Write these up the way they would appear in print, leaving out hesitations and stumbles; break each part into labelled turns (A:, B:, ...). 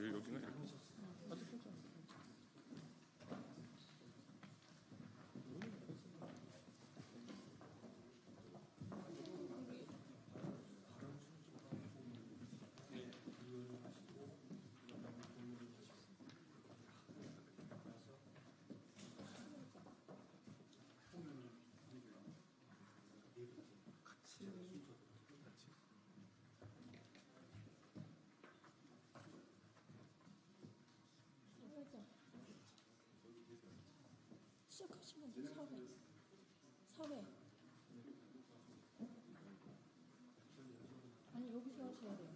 A: 여기가
B: 시작하시면 4회. 아니, 여기서 하셔야 돼요.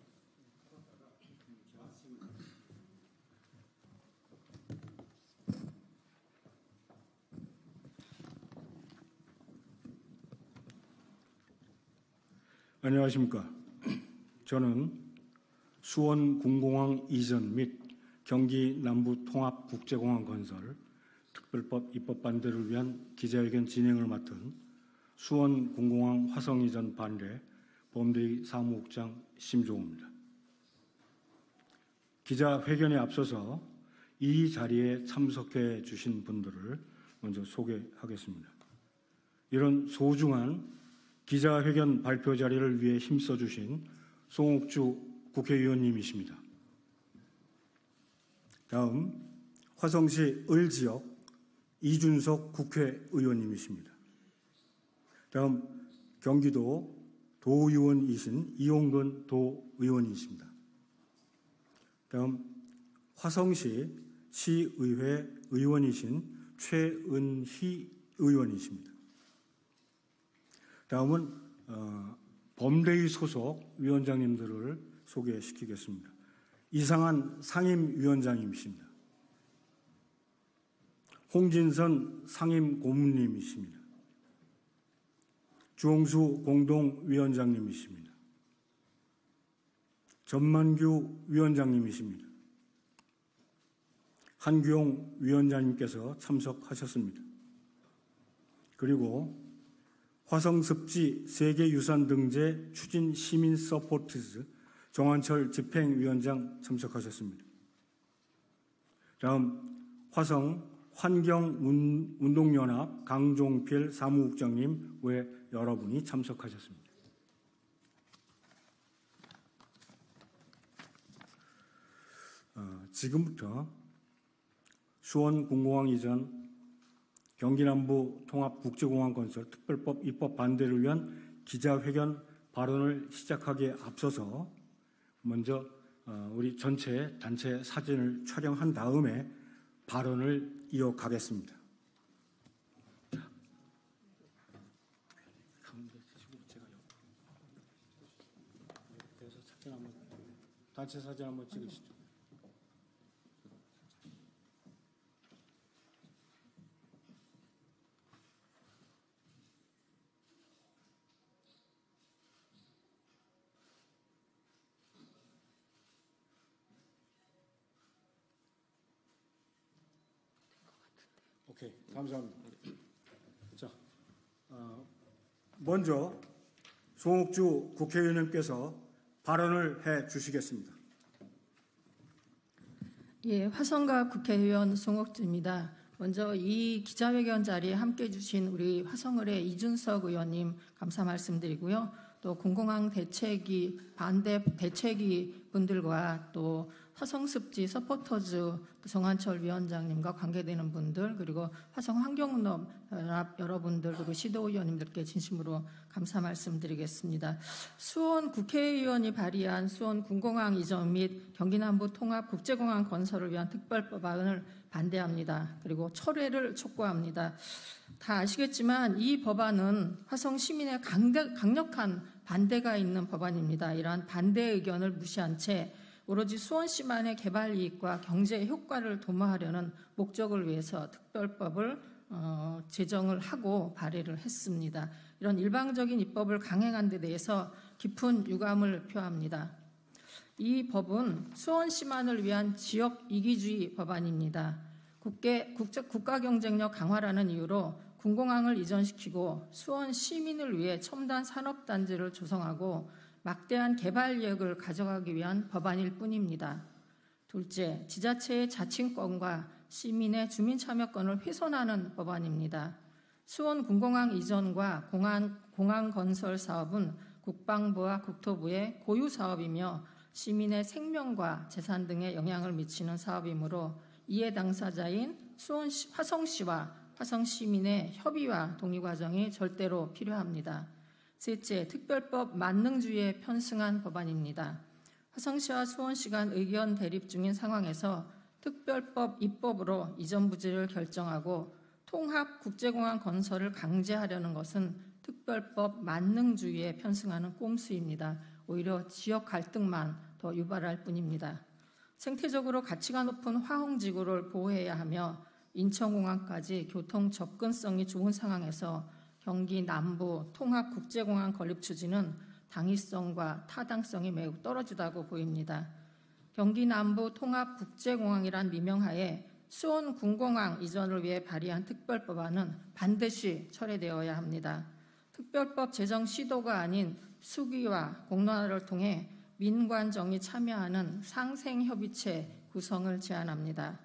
C: 안녕하십니까. 저는 수원군공항 이전 및 경기 남부 통합 국제공항 건설 특별법 입법 반대를 위한 기자회견 진행을 맡은 수원군공항 화성 이전 반대 범대위 사무국장 심종호입니다. 기자회견에 앞서서 이 자리에 참석해 주신 분들을 먼저 소개하겠습니다. 이런 소중한 기자회견 발표 자리를 위해 힘써 주신 송옥주 국회의원님이십니다. 다음 화성시 을지역 이준석 국회의원님이십니다. 다음 경기도 도의원이신 이용근 도의원이십니다. 다음 화성시 시의회 의원이신 최은희 의원이십니다. 다음은 범대위 소속 위원장님들을 소개시키겠습니다. 이상한 상임위원장님이십니다. 홍진선 상임고문님이십니다. 주홍수 공동위원장님이십니다. 전만규 위원장님이십니다. 한규용 위원장님께서 참석하셨습니다. 그리고 화성습지 세계유산 등재 추진 시민 서포트즈 정한철 집행위원장 참석하셨습니다. 다음 화성 환경운동연합 강종필 사무국장님 외 여러분이 참석하셨습니다. 지금부터 수원군공항 이전 경기남부 통합국제공항 건설 특별법 입법 반대를 위한 기자회견 발언을 시작하기에 앞서서 먼저 우리 전체 단체 사진을 촬영한 다음에 발언을 이어가겠습니다. 단체 사진 한번 찍으시죠. 오케이, 감사합니다. 자, 먼저 송옥주 국회의원님께서 발언을 해 주시겠습니다.
B: 예, 화성갑 국회의원 송옥주입니다. 먼저 이 기자회견 자리에 함께해 주신 우리 화성을의 이준석 의원님 감사 말씀드리고요. 또 공공항 대책위 반대 대책위 분들과 또 화성습지 서포터즈 또 정한철 위원장님과 관계되는 분들 그리고 화성 환경운동연합 여러분들 그리고 시도의원님들께 진심으로 감사 말씀드리겠습니다. 수원 국회의원이 발의한 수원 군공항 이전 및 경기남부 통합 국제공항 건설을 위한 특별법안을 반대합니다. 그리고 철회를 촉구합니다. 다 아시겠지만 이 법안은 화성 시민의 강력한 반대가 있는 법안입니다. 이러한 반대 의견을 무시한 채 오로지 수원시만의 개발 이익과 경제 효과를 도모하려는 목적을 위해서 특별법을 제정을 하고 발의를 했습니다. 이런 일방적인 입법을 강행한 데 대해서 깊은 유감을 표합니다. 이 법은 수원시만을 위한 지역 이기주의 법안입니다. 국가 경쟁력 강화라는 이유로 군공항을 이전시키고 수원 시민을 위해 첨단 산업단지를 조성하고 막대한 개발 이익을 가져가기 위한 법안일 뿐입니다. 둘째, 지자체의 자칭권과 시민의 주민참여권을 훼손하는 법안입니다. 수원 군공항 이전과 공항 건설 사업은 국방부와 국토부의 고유 사업이며 시민의 생명과 재산 등에 영향을 미치는 사업이므로 이해 당사자인 화성시와 화성시민의 협의와 동의 과정이 절대로 필요합니다. 셋째, 특별법 만능주의에 편승한 법안입니다. 화성시와 수원시 간 의견 대립 중인 상황에서 특별법 입법으로 이전 부지를 결정하고 통합 국제공항 건설을 강제하려는 것은 특별법 만능주의에 편승하는 꼼수입니다. 오히려 지역 갈등만 더 유발할 뿐입니다. 생태적으로 가치가 높은 화홍지구를 보호해야 하며 인천공항까지 교통 접근성이 좋은 상황에서 경기 남부 통합 국제공항 건립 추진은 당위성과 타당성이 매우 떨어지다고 보입니다. 경기 남부 통합 국제공항이란 미명하에 수원 군공항 이전을 위해 발의한 특별법안은 반드시 철회되어야 합니다. 특별법 제정 시도가 아닌 수기와 공론화를 통해 민관정이 참여하는 상생협의체 구성을 제안합니다.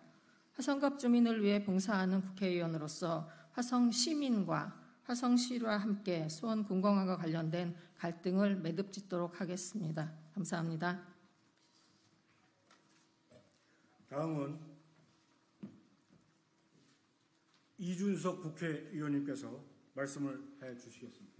B: 화성갑 주민을 위해 봉사하는 국회의원으로서 화성 시민과 화성시와 함께 수원 군공항과 관련된 갈등을 매듭짓도록 하겠습니다. 감사합니다.
C: 다음은 이준석 국회의원님께서 말씀을 해 주시겠습니다.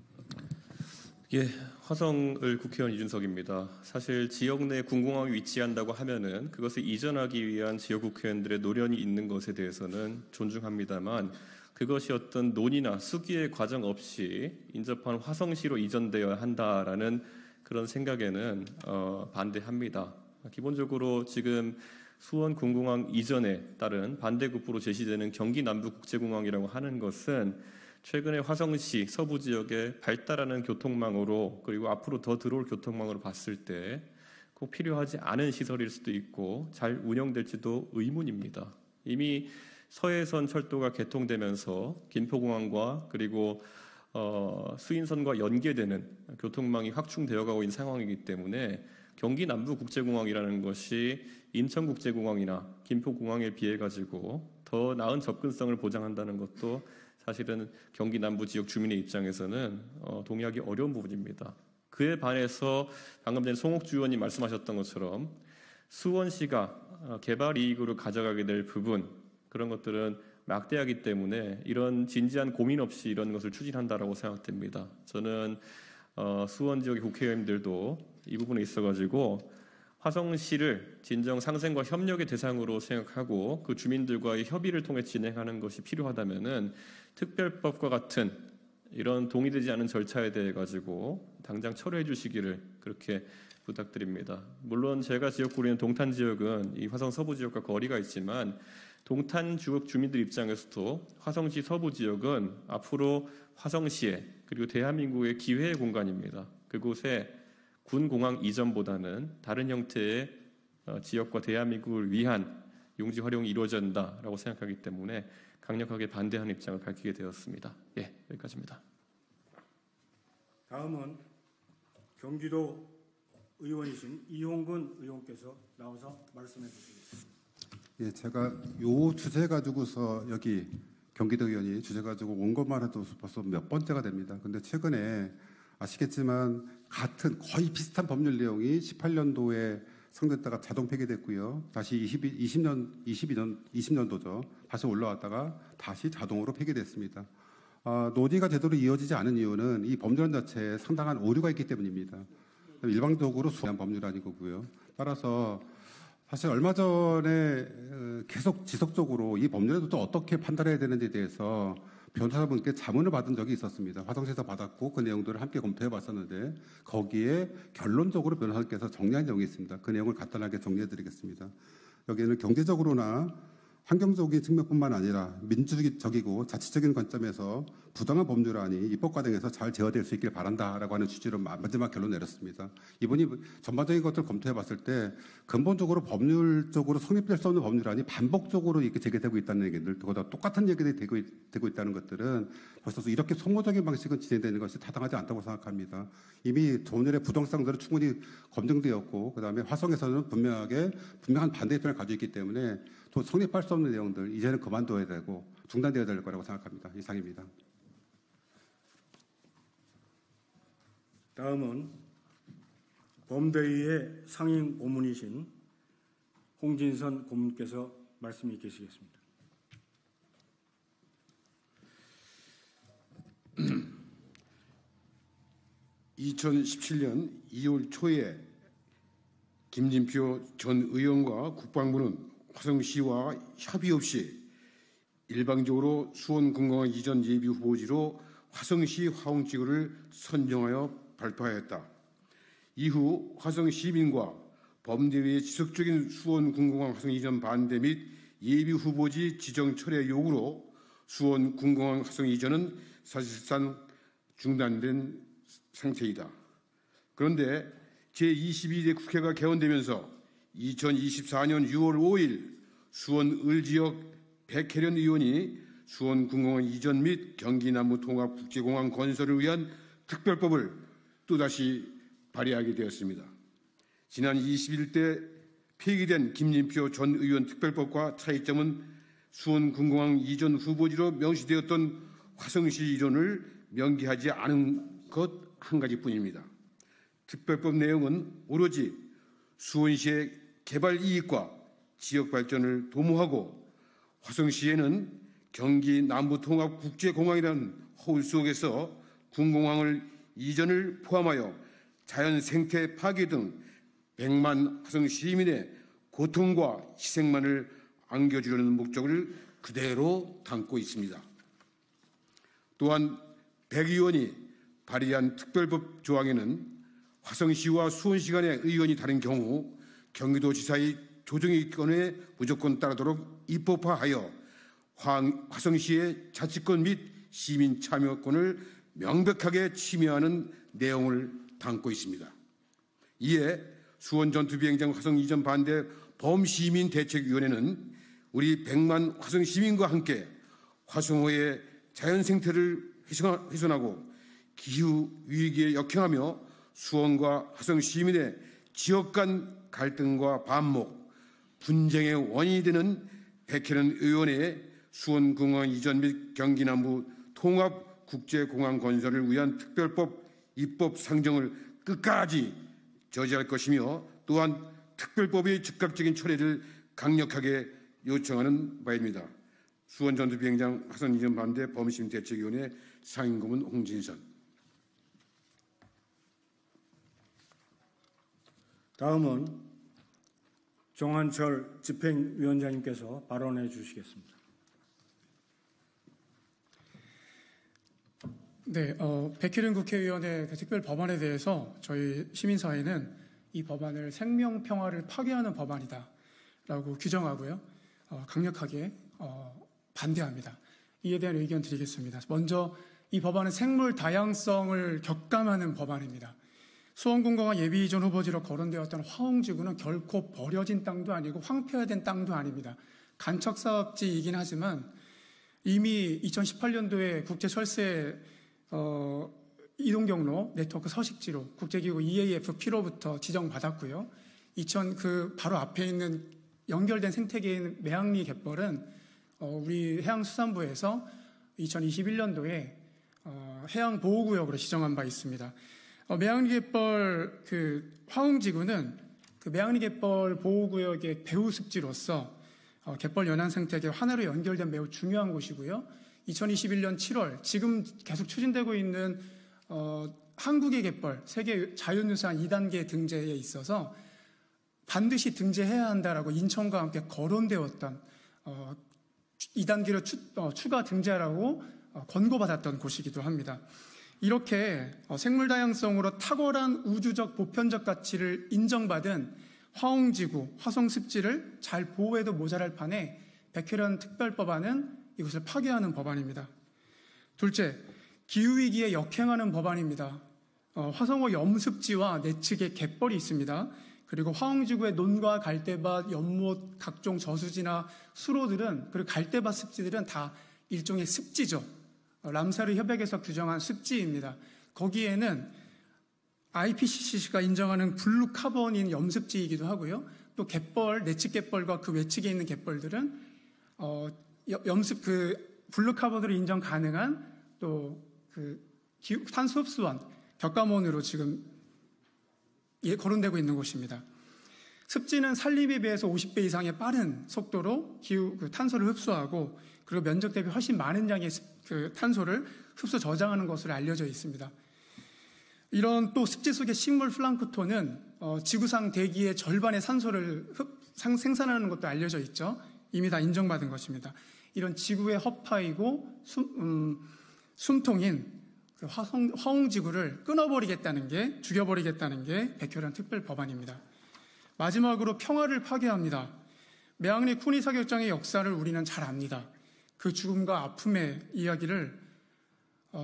A: 예, 화성을 국회의원 이준석입니다. 사실 지역 내 군공항이 위치한다고 하면은 그것을 이전하기 위한 지역 국회의원들의 노련이 있는 것에 대해서는 존중합니다만 그것이 어떤 논의나 수기의 과정 없이 인접한 화성시로 이전되어야 한다라는 그런 생각에는 반대합니다. 기본적으로 지금 수원 군공항 이전에 따른 반대급부로 제시되는 경기 남부국제공항이라고 하는 것은 최근에 화성시 서부 지역에 발달하는 교통망으로 그리고 앞으로 더 들어올 교통망으로 봤을 때 꼭 필요하지 않은 시설일 수도 있고 잘 운영될지도 의문입니다. 이미 서해선 철도가 개통되면서 김포공항과 그리고 수인선과 연계되는 교통망이 확충되어 가고 있는 상황이기 때문에 경기 남부국제공항이라는 것이 인천국제공항이나 김포공항에 비해 가지고 더 나은 접근성을 보장한다는 것도 사실은 경기 남부 지역 주민의 입장에서는 동의하기 어려운 부분입니다. 그에 반해서 방금 전에 송옥주 의원님 말씀하셨던 것처럼 수원시가 개발 이익으로 가져가게 될 부분 그런 것들은 막대하기 때문에 이런 진지한 고민 없이 이런 것을 추진한다라고 생각됩니다. 저는 수원 지역의 국회의원님들도 이 부분에 있어가지고 화성시를 진정 상생과 협력의 대상으로 생각하고 그 주민들과의 협의를 통해 진행하는 것이 필요하다면은 특별법과 같은 이런 동의되지 않은 절차에 대해 가지고 당장 철회해 주시기를 그렇게 부탁드립니다. 물론 제가 지역구로 있는 동탄 지역은 이 화성 서부 지역과 거리가 있지만 동탄 지역 주민들 입장에서도 화성시 서부 지역은 앞으로 화성시의 그리고 대한민국의 기회의 공간입니다. 그곳에 군공항 이전보다는 다른 형태의 지역과 대한민국을 위한 용지 활용이 이루어진다라고 생각하기 때문에 강력하게 반대하는 입장을 밝히게 되었습니다. 예, 여기까지입니다.
C: 다음은 경기도 의원이신 이홍근 의원께서 나와서 말씀해 주시겠습니다.
D: 예, 제가 요 주제 가지고서 여기 경기도 의원이 주제 가지고 온 것만 해도 벌써 몇 번째가 됩니다. 근데 최근에 아시겠지만 같은 거의 비슷한 법률 내용이 18년도에 성됐다가 자동 폐기됐고요. 다시 20년도죠. 다시 올라왔다가 다시 자동으로 폐기됐습니다. 논의가 제대로 이어지지 않은 이유는 이 법률안 자체에 상당한 오류가 있기 때문입니다. 일방적으로 수한 법률안인 거고요. 따라서 사실 얼마 전에 계속 지속적으로 이 법률에도 또 어떻게 판단해야 되는지에 대해서 변호사분께 자문을 받은 적이 있었습니다. 화성시에서 받았고 그 내용들을 함께 검토해 봤었는데 거기에 결론적으로 변호사께서 정리한 내용이 있습니다. 그 내용을 간단하게 정리해 드리겠습니다. 여기에는 경제적으로나 환경적인 측면뿐만 아니라 민주적이고 자치적인 관점에서 부당한 법률안이 입법 과정에서 잘 제어될 수 있길 바란다라고 하는 취지로 마지막 결론 내렸습니다. 이번이 전반적인 것들을 검토해 봤을 때 근본적으로 법률적으로 성립될 수 없는 법률안이 반복적으로 이렇게 제기되고 있다는 얘기들, 그보다 똑같은 얘기들이 되고 있다는 것들은 벌써 이렇게 소모적인 방식은 진행되는 것이 타당하지 않다고 생각합니다. 이미 조문열의 부정성들은 충분히 검증되었고, 그다음에 화성에서는 분명한 반대 입장을 가지고 있기 때문에 또 성립할 수 없는 내용들 이제는 그만둬야 되고 중단되어야 될 거라고 생각합니다. 이상입니다.
C: 다음은 범대위의 상임 고문이신 홍진선 고문께서 말씀이 계시겠습니다.
E: (2017년 2월) 초에 김진표 전 의원과 국방부는 화성시와 협의 없이 일방적으로 수원 군공항 이전 예비 후보지로 화성시 화홍지구를 선정하여 발표하였다. 이후 화성 시민과 범대위의 지속적인 수원 군공항 화성 이전 반대 및 예비 후보지 지정 철회 요구로 수원 군공항 화성 이전은 사실상 중단된 상태이다. 그런데 제22대 국회가 개원되면서 2024년 6월 5일 수원 을지역 백혜련 의원이 수원 군공항 이전 및 경기 남부 통합 국제공항 건설을 위한 특별법을 또다시 발의하게 되었습니다. 지난 21대 폐기된 김진표 전 의원 특별법과 차이점은 수원 군공항 이전 후보지로 명시되었던 화성시 이전을 명기하지 않은 것 한 가지뿐입니다. 특별법 내용은 오로지 수원시의 개발 이익과 지역 발전을 도모하고 화성시에는 경기 남부통합 국제공항이라는 허울 속에서 군공항을 이전을 포함하여 자연 생태 파괴 등 100만 화성 시민의 고통과 희생만을 안겨주려는 목적을 그대로 담고 있습니다. 또한 백 의원이 발의한 특별법 조항에는 화성시와 수원시 간의 의견이 다른 경우 경기도지사의 조정의견에 무조건 따르도록 입법화하여 화성시의 자치권 및 시민 참여권을 명백하게 침해하는 내용을 담고 있습니다. 이에 수원 전투비행장 화성 이전 반대 범시민대책위원회는 우리 100만 화성시민과 함께 화성호의 자연생태를 훼손하고 기후위기에 역행하며 수원과 화성 시민의 지역 간 갈등과 반목, 분쟁의 원인이 되는 백혜련 의원의 수원공항 이전 및 경기남부 통합 국제공항 건설을 위한 특별법 입법 상정을 끝까지 저지할 것이며 또한 특별법의 즉각적인 철회를 강력하게 요청하는 바입니다. 수원 전투비행장 화성 이전 반대 범시민대책위원회 상임고문 홍진선.
C: 다음은 정한철 집행위원장님께서 발언해 주시겠습니다.
F: 네, 백혜련 국회의원의 그 특별 법안에 대해서 저희 시민사회는 이 법안을 생명평화를 파괴하는 법안이다라고 규정하고요, 강력하게 반대합니다. 이에 대한 의견 드리겠습니다. 먼저 이 법안은 생물 다양성을 격감하는 법안입니다. 수원군공항 예비 이전 후보지로 거론되었던 화홍지구는 결코 버려진 땅도 아니고 황폐화된 땅도 아닙니다. 간척사업지이긴 하지만 이미 2018년도에 국제철새 이동경로 네트워크 서식지로 국제기구 EAFP로부터 지정받았고요. 그 바로 앞에 있는 연결된 생태계인 매항리 갯벌은 우리 해양수산부에서 2021년도에 해양보호구역으로 지정한 바 있습니다. 매항리 갯벌 화홍지구는 매항리 갯벌 보호구역의 배후습지로서 갯벌 연안 생태계 하나로 연결된 매우 중요한 곳이고요. 2021년 7월 지금 계속 추진되고 있는 한국의 갯벌 세계 자연유산 2단계 등재에 있어서 반드시 등재해야 한다라고 인천과 함께 거론되었던 2단계로 추가 등재하라고 권고받았던 곳이기도 합니다. 이렇게 생물다양성으로 탁월한 우주적 보편적 가치를 인정받은 화홍지구, 화성습지를 잘 보호해도 모자랄 판에 백혜련 특별법안은 이것을 파괴하는 법안입니다. 둘째, 기후위기에 역행하는 법안입니다. 화성호 염습지와 내측에 갯벌이 있습니다. 그리고 화홍지구의 논과 갈대밭, 연못, 각종 저수지나 수로들은, 그리고 갈대밭 습지들은 다 일종의 습지죠. 람사르 협약에서 규정한 습지입니다. 거기에는 IPCC가 인정하는 블루 카본인 염습지이기도 하고요. 또 갯벌, 내측 갯벌과 그 외측에 있는 갯벌들은 염습 블루 카본으로 인정 가능한 또 탄소 흡수원, 격감원으로 지금 거론되고 있는 곳입니다. 습지는 산림에 비해서 50배 이상의 빠른 속도로 탄소를 흡수하고, 그리고 면적 대비 훨씬 많은 양의 탄소를 흡수 저장하는 것으로 알려져 있습니다. 이런 또 습지 속의 식물 플랑크톤은 지구상 대기의 절반의 산소를 생산하는 것도 알려져 있죠. 이미 다 인정받은 것입니다. 이런 지구의 허파이고 숨통인 화홍지구를 죽여버리겠다는 게 백혈연 특별 법안입니다. 마지막으로 평화를 파괴합니다. 매학리 쿠니 사격장의 역사를 우리는 잘 압니다. 그 죽음과 아픔의 이야기를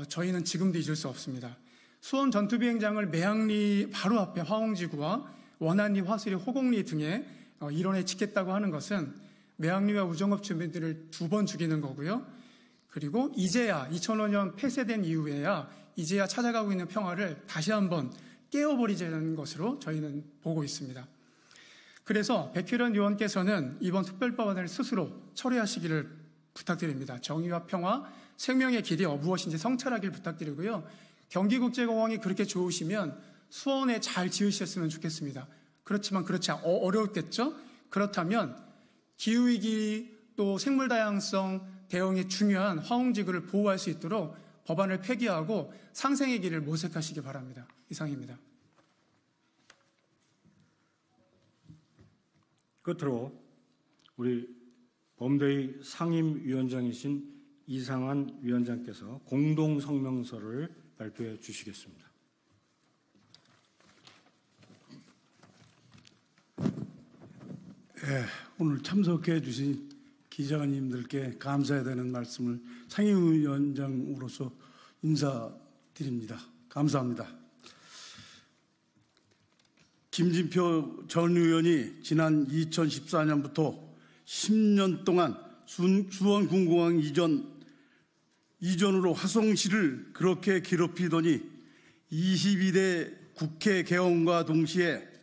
F: 저희는 지금도 잊을 수 없습니다. 수원 전투비행장을 매학리 바로 앞에 화홍지구와 원안리, 화수리, 호곡리 등의 일원에 짓겠다고 하는 것은 매학리와 우정업 주민들을 2번 죽이는 거고요. 그리고 이제야 2005년 폐쇄된 이후에야 이제야 찾아가고 있는 평화를 다시 한번 깨워버리자는 것으로 저희는 보고 있습니다. 그래서 백혜련 의원께서는 이번 특별법안을 스스로 처리하시기를 부탁드립니다. 정의와 평화, 생명의 길이 무엇인지 성찰하기를 부탁드리고요. 경기국제공항이 그렇게 좋으시면 수원에 잘 지으셨으면 좋겠습니다. 그렇지만 그렇지 어려웠겠죠? 그렇다면 기후위기 또 생물다양성 대응에 중요한 화홍지구를 보호할 수 있도록 법안을 폐기하고 상생의 길을 모색하시기 바랍니다. 이상입니다.
C: 끝으로 우리 범대의 상임위원장이신 이상한 위원장께서 공동성명서를 발표해 주시겠습니다.
G: 오늘 참석해 주신 기자님들께 감사해야 되는 말씀을 상임위원장으로서 인사드립니다. 감사합니다. 김진표 전 의원이 지난 2014년부터 10년 동안 수원군공항 이전으로 화성시를 그렇게 괴롭히더니 22대 국회 개원과 동시에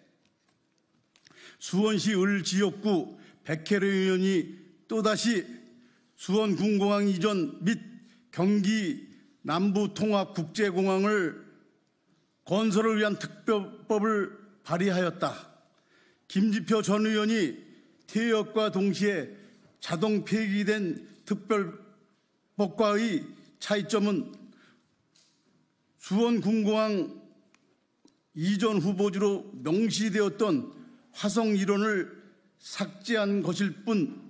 G: 수원시 을 지역구 백혜련 의원이 또다시 수원군공항 이전 및 경기 남부통합국제공항을 건설을 위한 특별법을 발의하였다. 김진표 전 의원이 퇴역과 동시에 자동 폐기된 특별법과의 차이점은 수원군공항 이전 후보지로 명시되었던 화성 이론을 삭제한 것일 뿐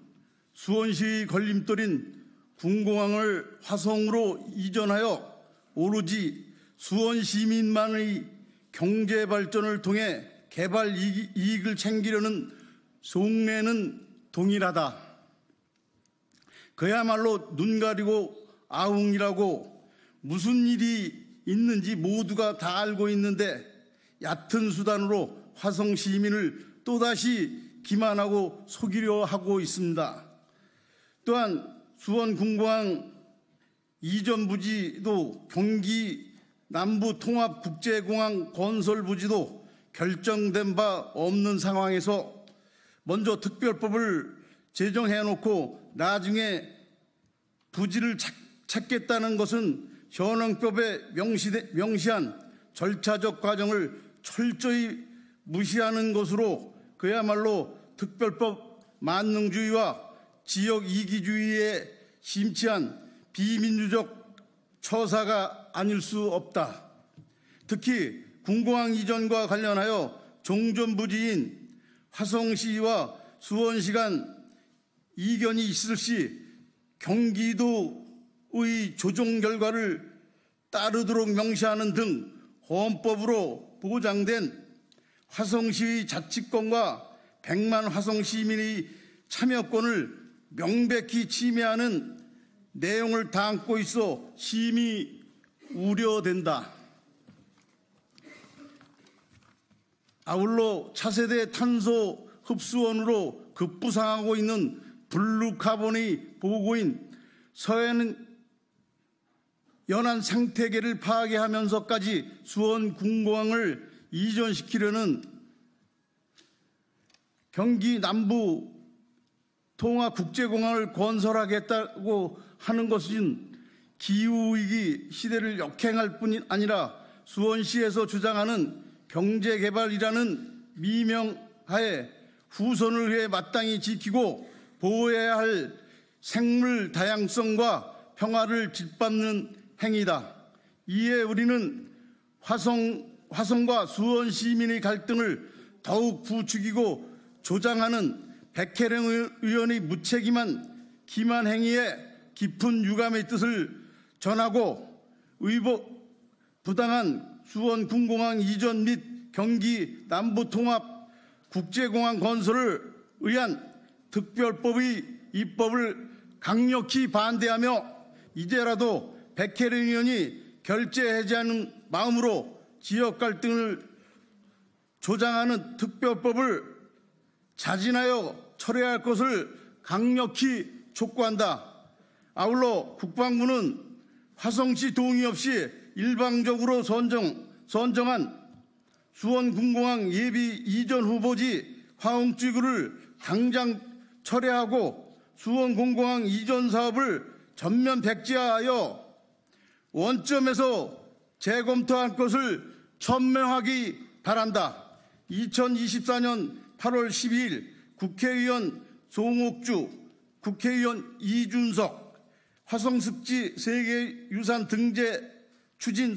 G: 수원시의 걸림돌인 군공항을 화성으로 이전하여 오로지 수원 시민만의 경제 발전을 통해 개발 이익을 챙기려는 속내는 동일하다. 그야말로 눈 가리고 아웅이라고 무슨 일이 있는지 모두가 다 알고 있는데 얕은 수단으로 화성 시민을 또다시 기만하고 속이려 하고 있습니다. 또한 수원군공항 이전 부지도 경기 남부통합국제공항 건설 부지도 결정된 바 없는 상황에서 먼저 특별법을 제정해놓고 나중에 부지를 찾겠다는 것은 현행법에 명시한 절차적 과정을 철저히 무시하는 것으로 그야말로 특별법 만능주의와 지역 이기주의에 심취한 비민주적 처사가 아닐 수 없다. 특히 군공항 이전과 관련하여 종전 부지인 화성시와 수원시 간 이견이 있을 시 경기도의 조정 결과를 따르도록 명시하는 등 헌법으로 보장된 화성시의 자치권과 100만 화성시민의 참여권을 명백히 침해하는 내용을 담고 있어 심히 우려된다. 아울러 차세대 탄소 흡수원으로 급부상하고 있는 블루카본의 보고인 서해는 연안 생태계를 파괴하면서까지 수원군공항을 이전시키려는 경기 남부 통화국제공항을 건설하겠다고 하는 것은 기후위기 시대를 역행할 뿐이 아니라 수원시에서 주장하는 경제개발이라는 미명하에 후손을 위해 마땅히 지키고 보호해야 할 생물 다양성과 평화를 짓밟는 행위다. 이에 우리는 화성과 수원 시민의 갈등을 더욱 부추기고 조장하는 백혜령 의원의 무책임한 기만 행위에 깊은 유감의 뜻을 전하고 부당한 수원 군공항 이전 및 경기 남부통합 국제공항 건설을 위한 특별법의 입법을 강력히 반대하며 이제라도 백혜령 의원이 결재 해제하는 마음으로 지역 갈등을 조장하는 특별법을 자진하여 철회할 것을 강력히 촉구한다. 아울러 국방부는 화성시 동의 없이 일방적으로 선정한 수원군공항 예비 이전 후보지 화홍지구를 당장 철회하고 수원군공항 이전 사업을 전면 백지화하여 원점에서 재검토할 것을 천명하기 바란다. 2024년 8월 12일 국회의원 송옥주, 국회의원 이준석, 화성습지 세계유산 등재 추진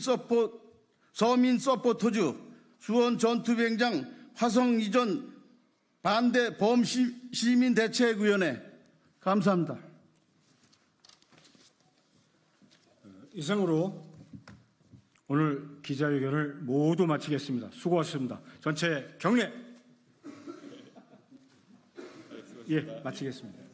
G: 서민 서포터즈, 수원 전투비행장 화성 이전 반대 범시민대책위원회. 감사합니다.
C: 이상으로 오늘 기자회견을 모두 마치겠습니다. 수고하셨습니다. 전체 경례. 예, 마치겠습니다.